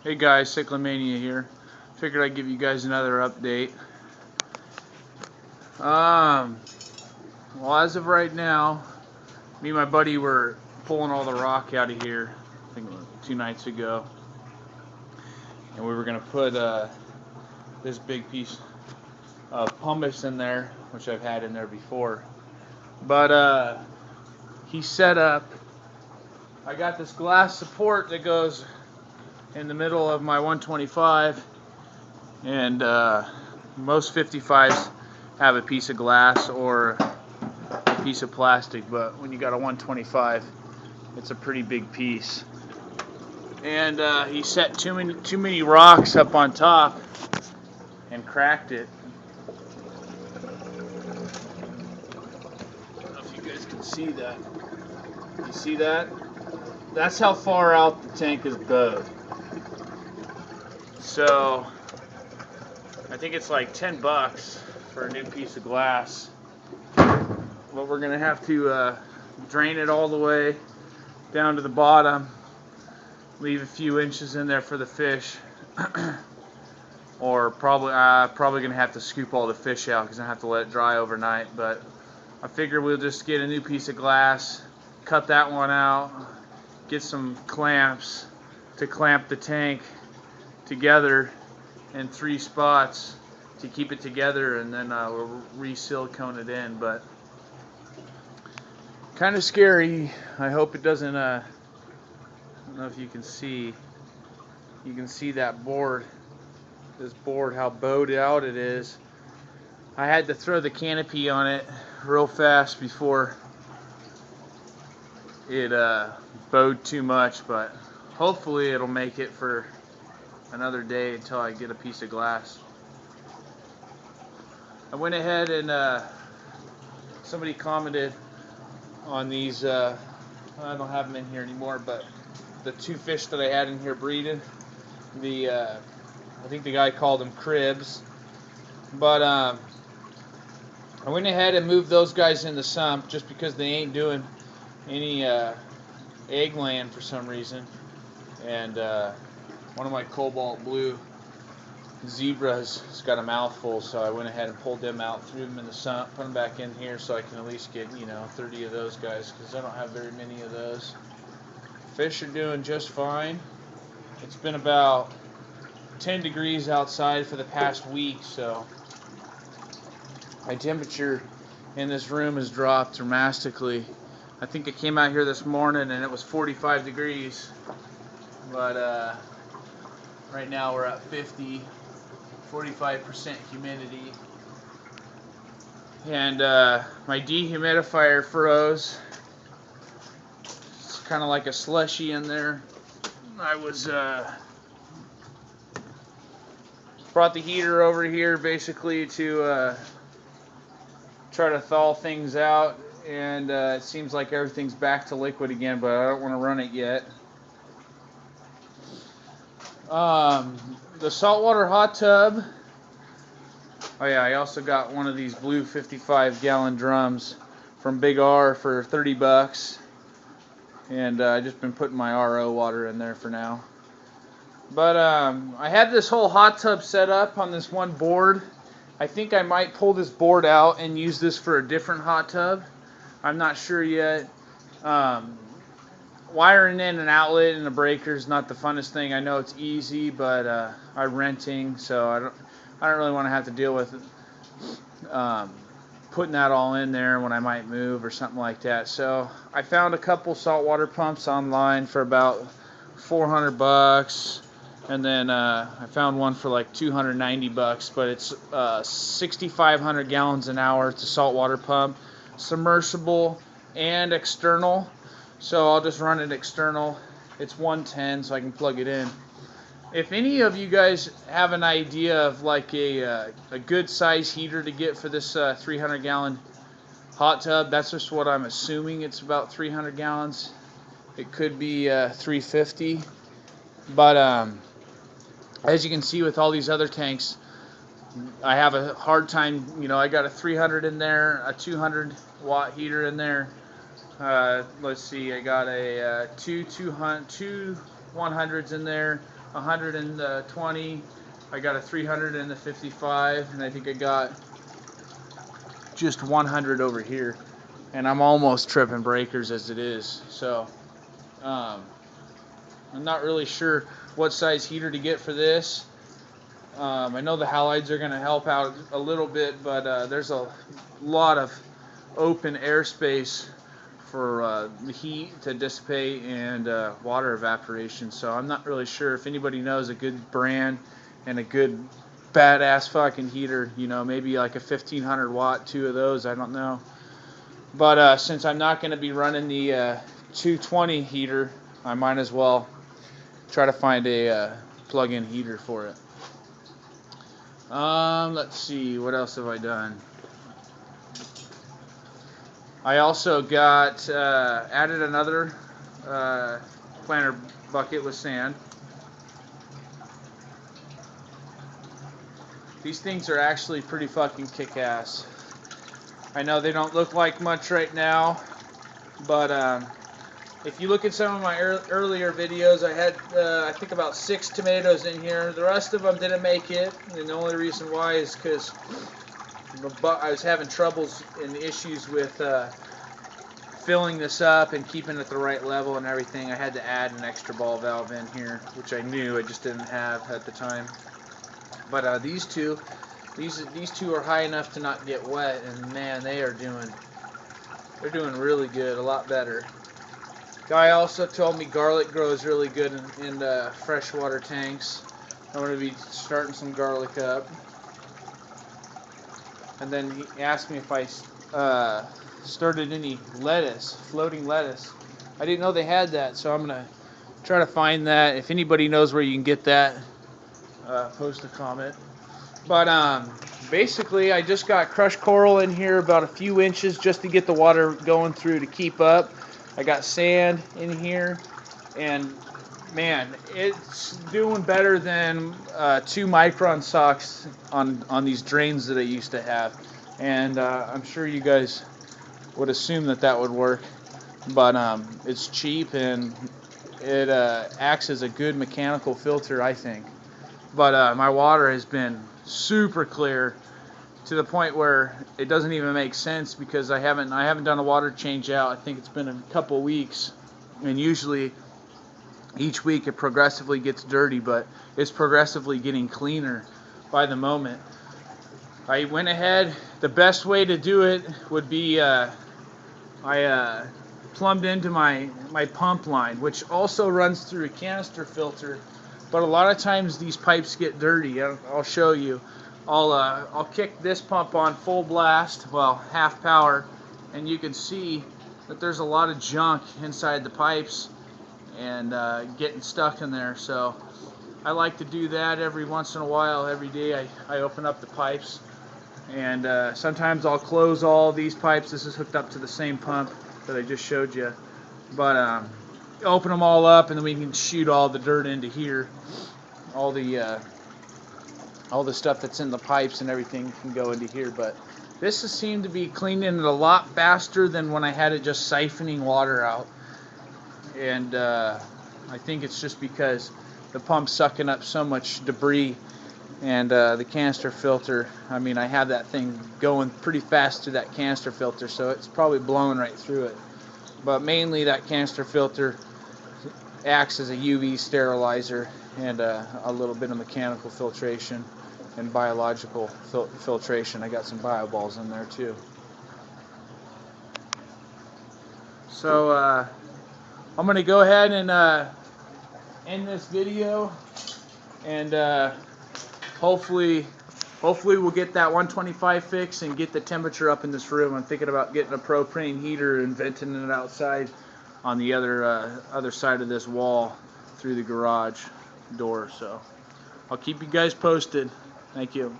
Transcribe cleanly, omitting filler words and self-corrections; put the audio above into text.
Hey guys, Cyclomania here. Figured I'd give you guys another update. Well, as of right now, me and my buddy were pulling all the rock out of here, I think 2 nights ago. And we were going to put this big piece of pumice in there, which I've had in there before. But he set up, I got this glass support that goes in the middle of my 125, and most 55s have a piece of glass or a piece of plastic, but when you got a 125, it's a pretty big piece. And he set too many rocks up on top and cracked it. I don't know if you guys can see that. You see that? That's how far out the tank is bowed. So I think it's like $10 for a new piece of glass. But we're gonna have to drain it all the way down to the bottom, leave a few inches in there for the fish, or probably gonna have to scoop all the fish out because I have to let it dry overnight. But I figure we'll just get a new piece of glass, cut that one out, get some clamps to clamp the tank together in 3 spots to keep it together, and then we'll re-silicone it in. But kind of scary. I hope it doesn't I don't know if you can see that board, this board, how bowed out it is. I had to throw the canopy on it real fast before it bowed too much, but hopefully it'll make it for another day until I get a piece of glass. I went ahead and somebody commented on these, I don't have them in here anymore, but the 2 fish that I had in here breeding, I think the guy called them cribs, but I went ahead and moved those guys in the sump just because they ain't doing any egg laying for some reason. And one of my cobalt blue zebras has got a mouthful, so I went ahead and pulled them out, threw them in the sump, put them back in here so I can at least get 30 of those guys, because I don't have very many of those. Fish are doing just fine. It's been about 10 degrees outside for the past week, so my temperature in this room has dropped dramatically. I think I came out here this morning and it was 45 degrees, but right now we're at 50, 45% humidity. And my dehumidifier froze. It's kind of like a slushy in there. I was brought the heater over here basically to try to thaw things out, and it seems like everything's back to liquid again, but I don't want to run it yet. The saltwater hot tub. Oh yeah, I also got one of these blue 55-gallon drums from Big R for $30, and I just been putting my RO water in there for now. But I had this whole hot tub set up on this one board. I think I might pull this board out and use this for a different hot tub. I'm not sure yet. Wiring in an outlet and a breaker is not the funnest thing. I know it's easy, but I'm renting, so I don't really want to have to deal with putting that all in there when I might move or something like that. So I found a couple saltwater pumps online for about $400, and then I found one for like $290, but it's 6,500 gallons an hour. It's a saltwater pump, submersible and external. So I'll just run it external. It's 110, so I can plug it in. If any of you guys have an idea of like a good size heater to get for this 300-gallon hot tub, that's just what I'm assuming. It's about 300 gallons. It could be 350, but as you can see with all these other tanks, I have a hard time. I got a 300 in there, a 200-watt heater in there. Let's see, I got a two 100s in there, 120. I got a 300 and the 55, and I think I got just 100 over here, and I'm almost tripping breakers as it is. So I'm not really sure what size heater to get for this. I know the halides are going to help out a little bit, but there's a lot of open airspace for the heat to dissipate and water evaporation. So I'm not really sure if anybody knows a good brand and a good badass fucking heater, you know, maybe like a 1500 watt, 2 of those, I don't know. But since I'm not going to be running the 220 heater, I might as well try to find a plug-in heater for it. Let's see, what else have I done? I also got added another planter bucket with sand. These things are actually pretty fucking kick-ass. I know they don't look like much right now, but if you look at some of my earlier videos, I had I think about 6 tomatoes in here. The rest of them didn't make it, and the only reason why is because I was having troubles and issues with filling this up and keeping it at the right level and everything. I had to add an extra ball valve in here, which I knew I just didn't have at the time. But these two are high enough to not get wet, and man, they're doing really good, a lot better. Guy also told me garlic grows really good in freshwater tanks. I'm going to be starting some garlic up. And then he asked me if I started any lettuce, floating lettuce. I didn't know they had that, so I'm going to try to find that. If anybody knows where you can get that, post a comment. But basically, I just got crushed coral in here about a few inches just to get the water going through to keep up. I got sand in here, and man, it's doing better than 2 micron socks on these drains that I used to have. And I'm sure you guys would assume that would work, but it's cheap and it acts as a good mechanical filter, I think. But my water has been super clear to the point where it doesn't even make sense, because I haven't done a water change out. I think it's been a couple weeks, and usually each week it progressively gets dirty, but it's progressively getting cleaner by the moment. I went ahead, the best way to do it would be I plumbed into my pump line, which also runs through a canister filter. But a lot of times these pipes get dirty. I'll show you. I'll kick this pump on full blast, well, half power, and you can see that there's a lot of junk inside the pipes and getting stuck in there. So I like to do that every once in a while. Every day I open up the pipes, and sometimes I'll close all these pipes. This is hooked up to the same pump that I just showed you. But open them all up, and then we can shoot all the dirt into here. All the stuff that's in the pipes and everything can go into here. But this has seemed to be cleaning it a lot faster than when I had it just siphoning water out. And I think it's just because the pump's sucking up so much debris, and the canister filter, I mean, I have that thing going pretty fast through that canister filter, so it's probably blowing right through it. But mainly that canister filter acts as a UV sterilizer and a little bit of mechanical filtration and biological filtration. I got some bio balls in there too. So I'm going to go ahead and end this video, and hopefully we'll get that 125 fix and get the temperature up in this room. I'm thinking about getting a propane heater and venting it outside on the other side of this wall through the garage door. So I'll keep you guys posted. Thank you.